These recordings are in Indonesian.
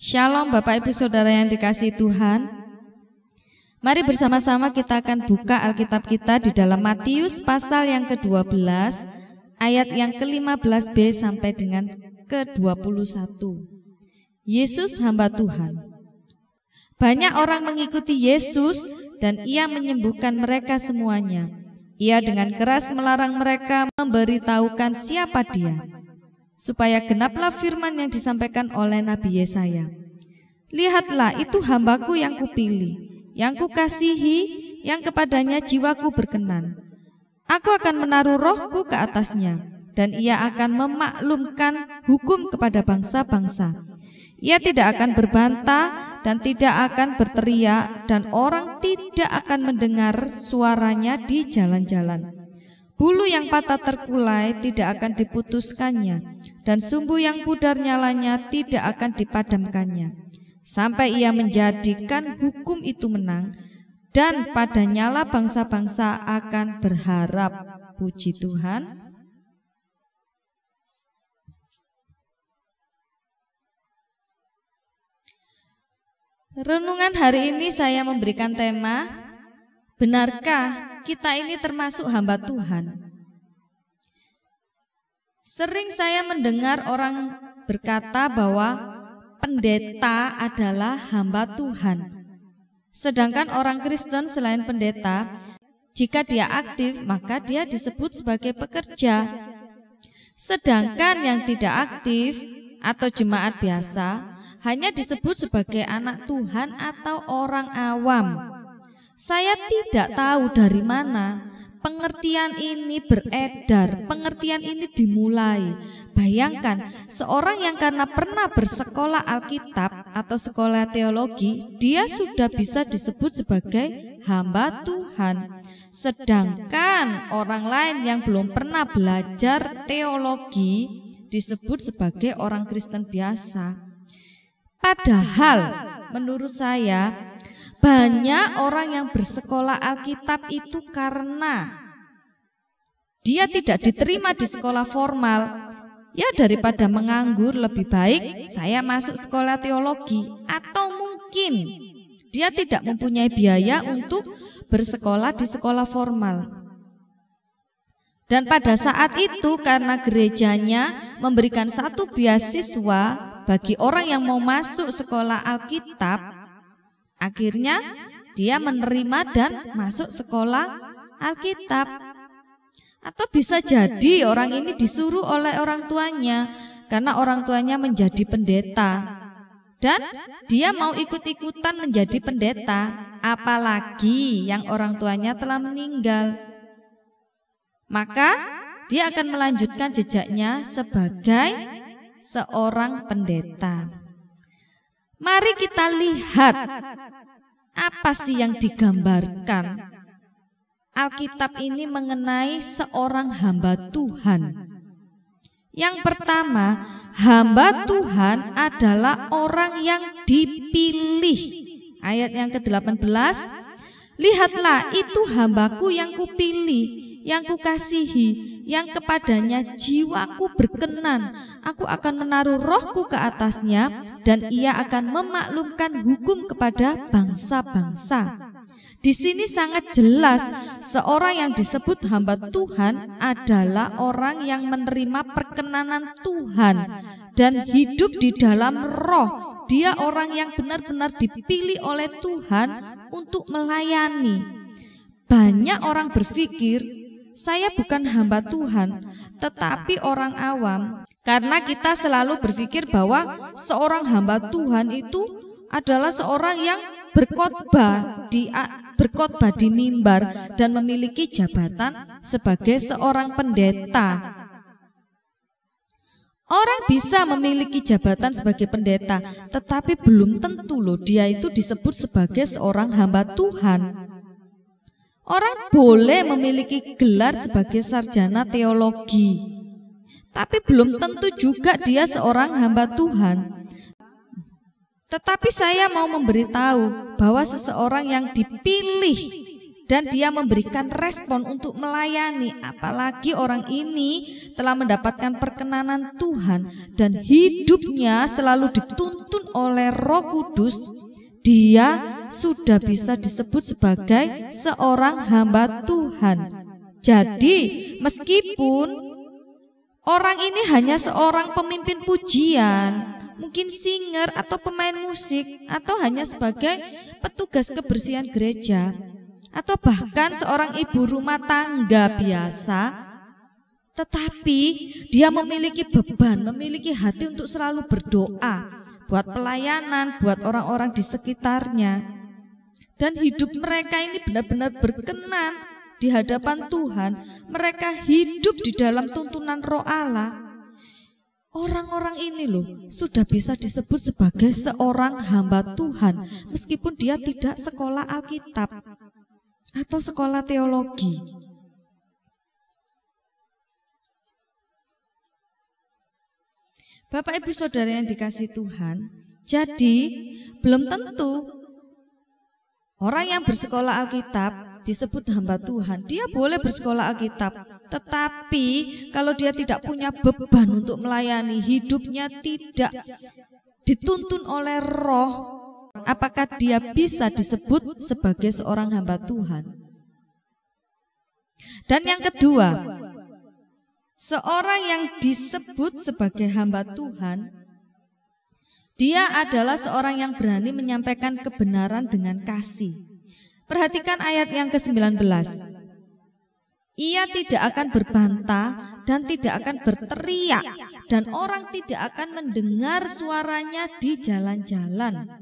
Shalom Bapak Ibu Saudara yang dikasihi Tuhan. Mari bersama-sama kita akan buka Alkitab kita di dalam Matius pasal yang ke-12 ayat yang ke-15b sampai dengan ke-21. Yesus hamba Tuhan. Banyak orang mengikuti Yesus dan Ia menyembuhkan mereka semuanya. Ia dengan keras melarang mereka memberitahukan siapa Dia, supaya genaplah firman yang disampaikan oleh Nabi Yesaya. Lihatlah, itu hambaku yang kupilih, yang kukasihi, yang kepadanya jiwaku berkenan. Aku akan menaruh rohku ke atasnya, dan ia akan memaklumkan hukum kepada bangsa-bangsa. Ia tidak akan berbantah dan tidak akan berteriak, dan orang tidak akan mendengar suaranya di jalan-jalan. Bulu yang patah terkulai tidak akan diputuskannya, dan sumbu yang pudar nyalanya tidak akan dipadamkannya, sampai ia menjadikan hukum itu menang, dan pada nyala bangsa-bangsa akan berharap. Puji Tuhan. Renungan hari ini saya memberikan tema, benarkah kita ini termasuk hamba Tuhan? Sering saya mendengar orang berkata bahwa pendeta adalah hamba Tuhan. Sedangkan orang Kristen selain pendeta, jika dia aktif maka dia disebut sebagai pekerja. Sedangkan yang tidak aktif atau jemaat biasa hanya disebut sebagai anak Tuhan atau orang awam. Saya tidak tahu dari mana pengertian ini beredar, pengertian ini dimulai. Bayangkan, seorang yang karena pernah bersekolah Alkitab atau sekolah teologi, dia sudah bisa disebut sebagai hamba Tuhan. Sedangkan orang lain yang belum pernah belajar teologi disebut sebagai orang Kristen biasa. Padahal menurut saya banyak orang yang bersekolah Alkitab itu karena dia tidak diterima di sekolah formal. Ya, daripada menganggur lebih baik saya masuk sekolah teologi. Atau mungkin dia tidak mempunyai biaya untuk bersekolah di sekolah formal. Dan pada saat itu karena gerejanya memberikan satu beasiswa bagi orang yang mau masuk sekolah Alkitab, akhirnya dia menerima dan masuk sekolah Alkitab. Atau bisa jadi orang ini disuruh oleh orang tuanya karena orang tuanya menjadi pendeta, dan dia mau ikut-ikutan menjadi pendeta, apalagi yang orang tuanya telah meninggal. Maka dia akan melanjutkan jejaknya sebagai seorang pendeta. Mari kita lihat apa sih yang digambarkan Alkitab ini mengenai seorang hamba Tuhan. Yang pertama, hamba Tuhan adalah orang yang dipilih. Ayat yang ke-18, lihatlah, itu hambaku yang kupilih, yang kukasihi, yang kepadanya jiwaku berkenan. Aku akan menaruh rohku ke atasnya, dan ia akan memaklumkan hukum kepada bangsa-bangsa. Di sini sangat jelas seorang yang disebut hamba Tuhan adalah orang yang menerima perkenanan Tuhan dan hidup di dalam roh. Dia orang yang benar-benar dipilih oleh Tuhan untuk melayani. Banyak orang berpikir, saya bukan hamba Tuhan, tetapi orang awam. Karena kita selalu berpikir bahwa seorang hamba Tuhan itu adalah seorang yang berkhotbah di mimbar dan memiliki jabatan sebagai seorang pendeta. Orang bisa memiliki jabatan sebagai pendeta, tetapi belum tentu loh dia itu disebut sebagai seorang hamba Tuhan. Orang boleh memiliki gelar sebagai sarjana teologi, tapi belum tentu juga dia seorang hamba Tuhan. Tetapi saya mau memberitahu bahwa seseorang yang dipilih dan dia memberikan respon untuk melayani. Apalagi orang ini telah mendapatkan perkenanan Tuhan dan hidupnya selalu dituntun oleh Roh Kudus, dia sudah bisa disebut sebagai seorang hamba Tuhan. Jadi meskipun orang ini hanya seorang pemimpin pujian, mungkin singer atau pemain musik, atau hanya sebagai petugas kebersihan gereja, atau bahkan seorang ibu rumah tangga biasa, tetapi dia memiliki beban, memiliki hati untuk selalu berdoa buat pelayanan, buat orang-orang di sekitarnya. Dan hidup mereka ini benar-benar berkenan di hadapan Tuhan. Mereka hidup di dalam tuntunan Roh Allah. Orang-orang ini loh sudah bisa disebut sebagai seorang hamba Tuhan, meskipun dia tidak sekolah Alkitab atau sekolah teologi. Bapak Ibu Saudara yang dikasihi Tuhan, jadi belum tentu orang yang bersekolah Alkitab disebut hamba Tuhan. Dia boleh bersekolah Alkitab, tetapi kalau dia tidak punya beban untuk melayani, hidupnya tidak dituntun oleh Roh, apakah dia bisa disebut sebagai seorang hamba Tuhan? Dan yang kedua, seorang yang disebut sebagai hamba Tuhan, dia adalah seorang yang berani menyampaikan kebenaran dengan kasih. Perhatikan ayat yang ke-19. Ia tidak akan berbantah dan tidak akan berteriak, dan orang tidak akan mendengar suaranya di jalan-jalan.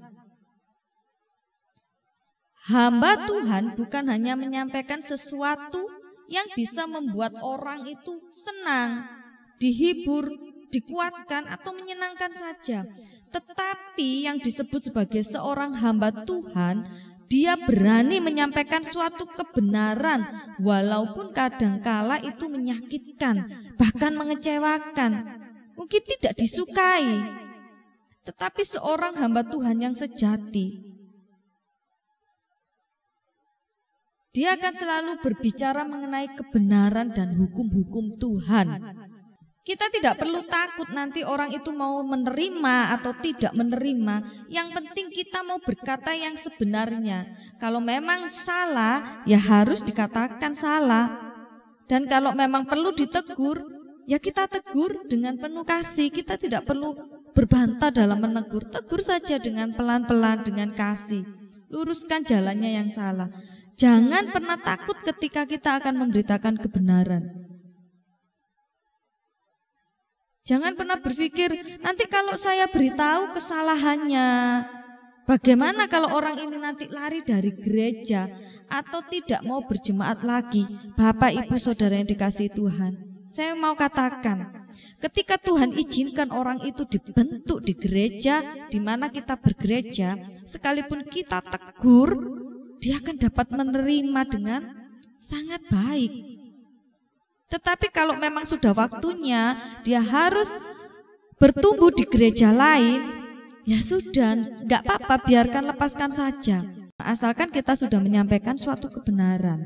Hamba Tuhan bukan hanya menyampaikan sesuatu yang bisa membuat orang itu senang, dihibur, dikuatkan, atau menyenangkan saja. Tetapi yang disebut sebagai seorang hamba Tuhan, dia berani menyampaikan suatu kebenaran, walaupun kadangkala itu menyakitkan, bahkan mengecewakan, mungkin tidak disukai. Tetapi seorang hamba Tuhan yang sejati, dia akan selalu berbicara mengenai kebenaran dan hukum-hukum Tuhan. Kita tidak perlu takut nanti orang itu mau menerima atau tidak menerima. Yang penting kita mau berkata yang sebenarnya. Kalau memang salah, ya harus dikatakan salah. Dan kalau memang perlu ditegur, ya kita tegur dengan penuh kasih. Kita tidak perlu berbantah dalam menegur. Tegur saja dengan pelan-pelan, dengan kasih. Luruskan jalannya yang salah. Jangan pernah takut ketika kita akan memberitakan kebenaran. Jangan pernah berpikir, nanti kalau saya beritahu kesalahannya, bagaimana kalau orang ini nanti lari dari gereja atau tidak mau berjemaat lagi? Bapak, Ibu, Saudara yang dikasihi Tuhan, saya mau katakan, ketika Tuhan izinkan orang itu dibentuk di gereja di mana kita bergereja, sekalipun kita tegur, dia akan dapat menerima dengan sangat baik. Tetapi kalau memang sudah waktunya dia harus bertumbuh di gereja lain, ya sudah, enggak apa-apa, biarkan, lepaskan saja. Asalkan kita sudah menyampaikan suatu kebenaran.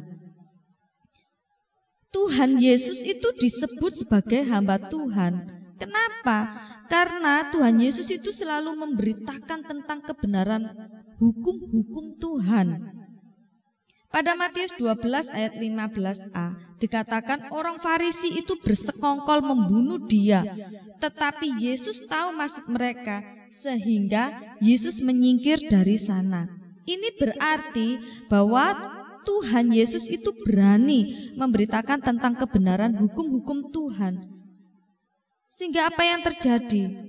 Tuhan Yesus itu disebut sebagai hamba Tuhan. Kenapa? Karena Tuhan Yesus itu selalu memberitakan tentang kebenaran hukum-hukum Tuhan. Pada Matius 12 ayat 15a dikatakan orang Farisi itu bersekongkol membunuh dia, tetapi Yesus tahu maksud mereka sehingga Yesus menyingkir dari sana. Ini berarti bahwa Tuhan Yesus itu berani memberitakan tentang kebenaran hukum-hukum Tuhan. Sehingga apa yang terjadi?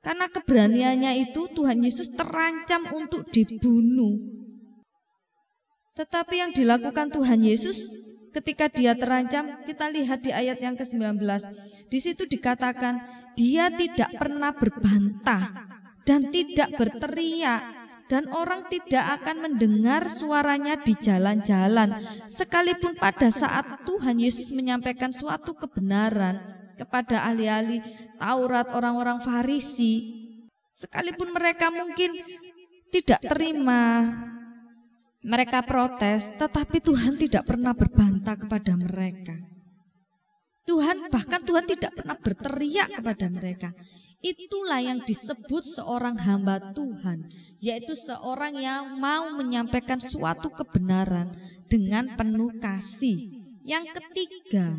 Karena keberaniannya itu Tuhan Yesus terancam untuk dibunuh. Tetapi yang dilakukan Tuhan Yesus ketika dia terancam, kita lihat di ayat yang ke-19. Di situ dikatakan, dia tidak pernah berbantah dan tidak berteriak, dan orang tidak akan mendengar suaranya di jalan-jalan. Sekalipun pada saat Tuhan Yesus menyampaikan suatu kebenaran kepada ahli-ahli Taurat, orang-orang Farisi, sekalipun mereka mungkin tidak terima, Mereka protes, tetapi Tuhan tidak pernah berbantah kepada mereka. Bahkan Tuhan tidak pernah berteriak kepada mereka. Itulah yang disebut seorang hamba Tuhan, yaitu seorang yang mau menyampaikan suatu kebenaran dengan penuh kasih. Yang ketiga,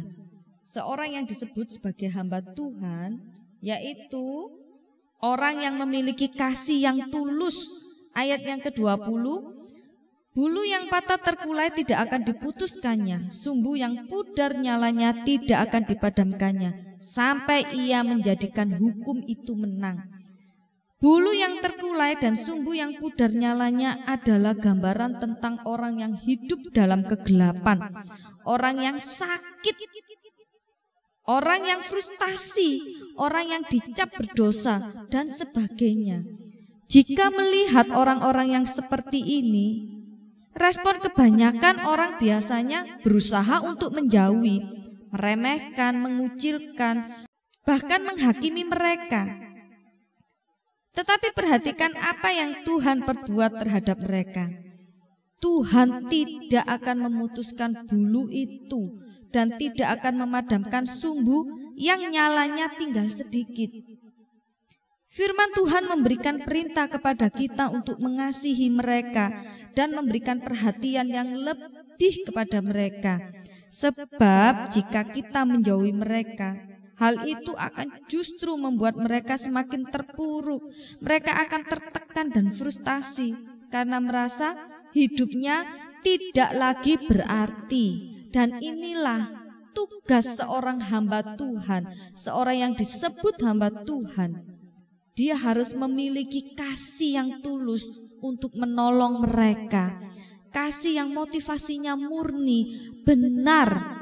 seorang yang disebut sebagai hamba Tuhan, yaitu orang yang memiliki kasih yang tulus. Ayat yang ke-20, bulu yang patah terkulai tidak akan diputuskannya, sumbu yang pudar nyalanya tidak akan dipadamkannya, sampai ia menjadikan hukum itu menang. Bulu yang terkulai dan sumbu yang pudar nyalanya adalah gambaran tentang orang yang hidup dalam kegelapan, orang yang sakit, orang yang frustasi, orang yang dicap berdosa, dan sebagainya. Jika melihat orang-orang yang seperti ini, respon kebanyakan orang biasanya berusaha untuk menjauhi, meremehkan, mengucilkan, bahkan menghakimi mereka. Tetapi perhatikan apa yang Tuhan perbuat terhadap mereka. Tuhan tidak akan memutuskan bulu itu dan tidak akan memadamkan sumbu yang nyalanya tinggal sedikit. Firman Tuhan memberikan perintah kepada kita untuk mengasihi mereka dan memberikan perhatian yang lebih kepada mereka. Sebab jika kita menjauhi mereka, hal itu akan justru membuat mereka semakin terpuruk. Mereka akan tertekan dan frustasi karena merasa hidupnya tidak lagi berarti. Dan inilah tugas seorang hamba Tuhan, seorang yang disebut hamba Tuhan. Dia harus memiliki kasih yang tulus untuk menolong mereka. Kasih yang motivasinya murni, benar.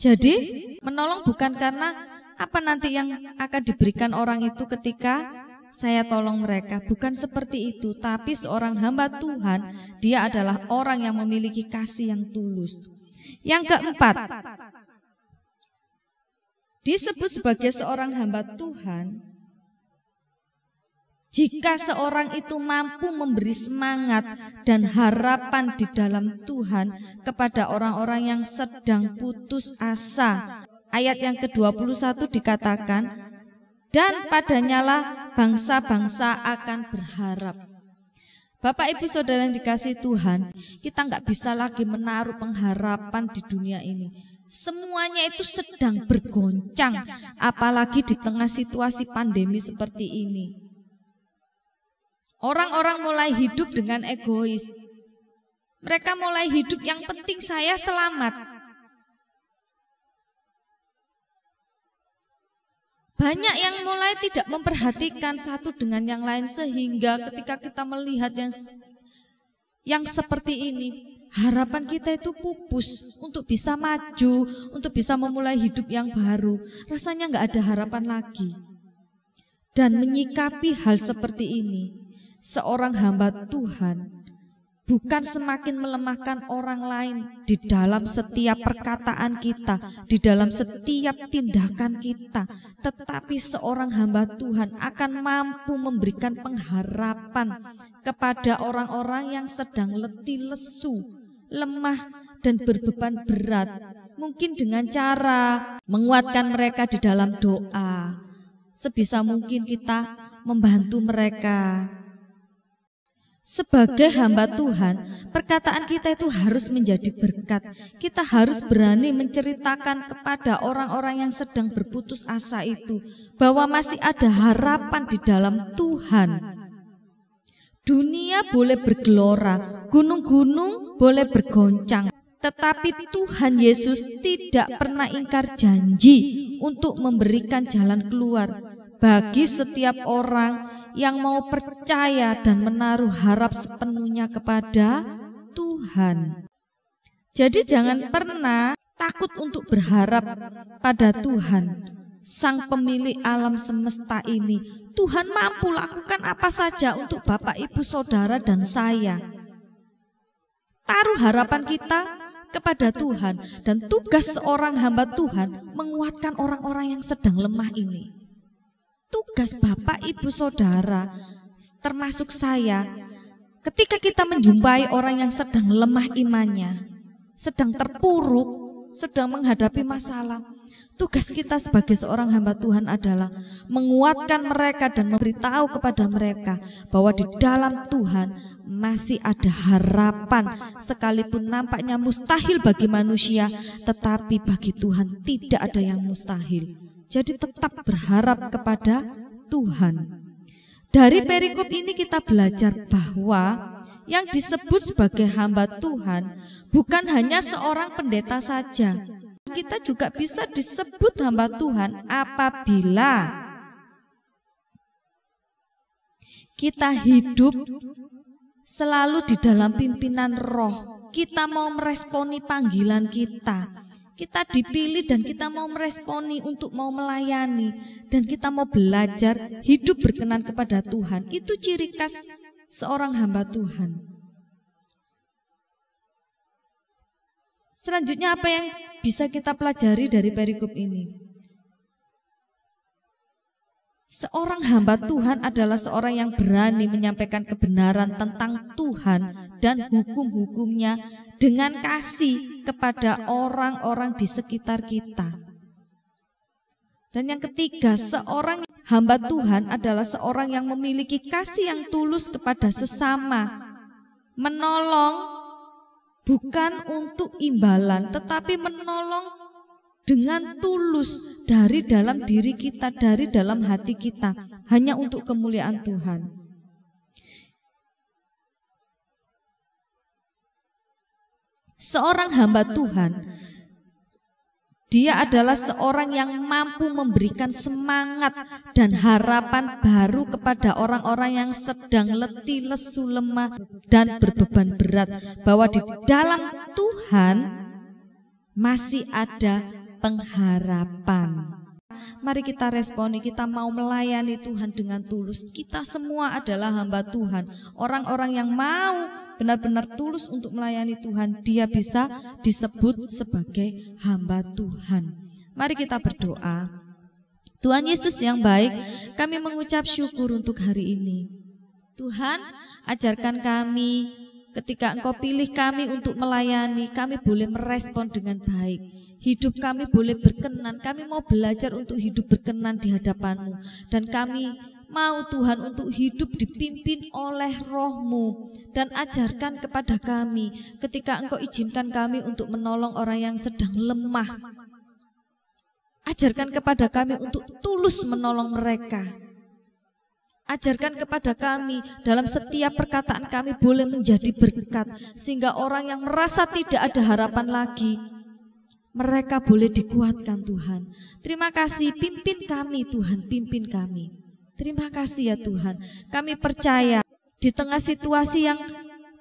Jadi menolong bukan karena apa nanti yang akan diberikan orang itu ketika saya tolong mereka. Bukan seperti itu. Tapi seorang hamba Tuhan, dia adalah orang yang memiliki kasih yang tulus. Yang keempat, disebut sebagai seorang hamba Tuhan jika seorang itu mampu memberi semangat dan harapan di dalam Tuhan kepada orang-orang yang sedang putus asa. Ayat yang ke-21 dikatakan, dan padanyalah bangsa-bangsa akan berharap. Bapak Ibu Saudara yang dikasihi Tuhan, kita nggak bisa lagi menaruh pengharapan di dunia ini. Semuanya itu sedang bergoncang, apalagi di tengah situasi pandemi seperti ini. Orang-orang mulai hidup dengan egois. Mereka mulai hidup yang penting saya selamat. Banyak yang mulai tidak memperhatikan satu dengan yang lain, sehingga ketika kita melihat yang seperti ini, harapan kita itu pupus untuk bisa maju, untuk bisa memulai hidup yang baru. Rasanya nggak ada harapan lagi. Dan menyikapi hal seperti ini, seorang hamba Tuhan bukan semakin melemahkan orang lain di dalam setiap perkataan kita, di dalam setiap tindakan kita, tetapi seorang hamba Tuhan akan mampu memberikan pengharapan kepada orang-orang yang sedang letih lesu, lemah dan berbeban berat. Mungkin dengan cara menguatkan mereka di dalam doa. Sebisa mungkin kita membantu mereka. Sebagai hamba Tuhan, perkataan kita itu harus menjadi berkat. Kita harus berani menceritakan kepada orang-orang yang sedang berputus asa itu bahwa masih ada harapan di dalam Tuhan. Dunia boleh bergelora, gunung-gunung boleh bergoncang, tetapi Tuhan Yesus tidak pernah ingkar janji untuk memberikan jalan keluar bagi setiap orang yang mau percaya dan menaruh harap sepenuhnya kepada Tuhan. Jadi jangan pernah takut untuk berharap pada Tuhan, Sang pemilik alam semesta ini. Tuhan mampu lakukan apa saja untuk Bapak, Ibu, Saudara, dan saya. Taruh harapan kita kepada Tuhan, dan tugas seorang hamba Tuhan menguatkan orang-orang yang sedang lemah ini. Tugas Bapak, Ibu, Saudara, termasuk saya, Ketika kita menjumpai orang yang sedang lemah imannya, sedang terpuruk, sedang menghadapi masalah, tugas kita sebagai seorang hamba Tuhan adalah menguatkan mereka dan memberitahu kepada mereka bahwa di dalam Tuhan masih ada harapan. Sekalipun nampaknya mustahil bagi manusia, tetapi bagi Tuhan tidak ada yang mustahil. Jadi tetap berharap kepada Tuhan. Dari perikop ini kita belajar bahwa yang disebut sebagai hamba Tuhan bukan hanya seorang pendeta saja. Kita juga bisa disebut hamba Tuhan apabila kita hidup selalu di dalam pimpinan roh. Kita mau meresponi panggilan kita. Kita dipilih dan kita mau meresponi untuk mau melayani. Dan kita mau belajar hidup berkenan kepada Tuhan. Itu ciri khas seorang hamba Tuhan. Selanjutnya apa yang bisa kita pelajari dari perikop ini? Seorang hamba Tuhan adalah seorang yang berani menyampaikan kebenaran tentang Tuhan dan hukum-hukumnya dengan kasih kepada orang-orang di sekitar kita. Dan yang ketiga, seorang hamba Tuhan adalah seorang yang memiliki kasih yang tulus kepada sesama. Menolong bukan untuk imbalan, tetapi menolong dengan tulus dari dalam diri kita, dari dalam hati kita, hanya untuk kemuliaan Tuhan. Seorang hamba Tuhan, dia adalah seorang yang mampu memberikan semangat dan harapan baru kepada orang-orang yang sedang letih, lesu, lemah, dan berbeban berat, bahwa di dalam Tuhan masih ada pengharapan. Mari kita responi, kita mau melayani Tuhan dengan tulus. Kita semua adalah hamba Tuhan. Orang-orang yang mau benar-benar tulus untuk melayani Tuhan, dia bisa disebut sebagai hamba Tuhan. Mari kita berdoa. Tuhan Yesus yang baik, kami mengucap syukur untuk hari ini. Tuhan, ajarkan kami ketika Engkau pilih kami untuk melayani, kami boleh merespon dengan baik. Hidup kami boleh berkenan, kami mau belajar untuk hidup berkenan di hadapan-Mu. Dan kami mau Tuhan untuk hidup dipimpin oleh Roh-Mu. Dan ajarkan kepada kami ketika Engkau izinkan kami untuk menolong orang yang sedang lemah. Ajarkan kepada kami untuk tulus menolong mereka. Ajarkan kepada kami dalam setiap perkataan kami boleh menjadi berkat. Sehingga orang yang merasa tidak ada harapan lagi, mereka boleh dikuatkan Tuhan. Terima kasih, pimpin kami Tuhan, pimpin kami. Terima kasih ya Tuhan. Kami percaya di tengah situasi yang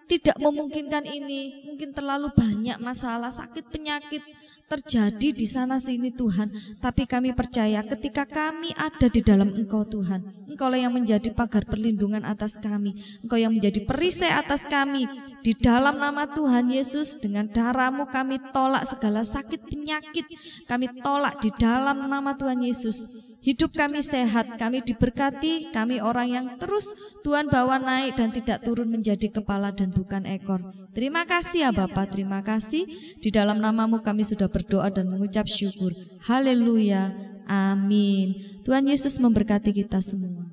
tidak memungkinkan ini, mungkin terlalu banyak masalah, sakit, penyakit terjadi di sana sini Tuhan. Tapi kami percaya ketika kami ada di dalam Engkau Tuhan, Engkau yang menjadi pagar perlindungan atas kami, Engkau yang menjadi perisai atas kami. Di dalam nama Tuhan Yesus, dengan darah-Mu kami tolak segala sakit penyakit, kami tolak di dalam nama Tuhan Yesus. Hidup kami sehat, kami diberkati, kami orang yang terus Tuhan bawa naik dan tidak turun menjadi kepala dan bukan ekor. Terima kasih ya Bapa, terima kasih. Di dalam nama-Mu kami sudah berdoa dan mengucap syukur. Haleluya, amin. Tuhan Yesus memberkati kita semua.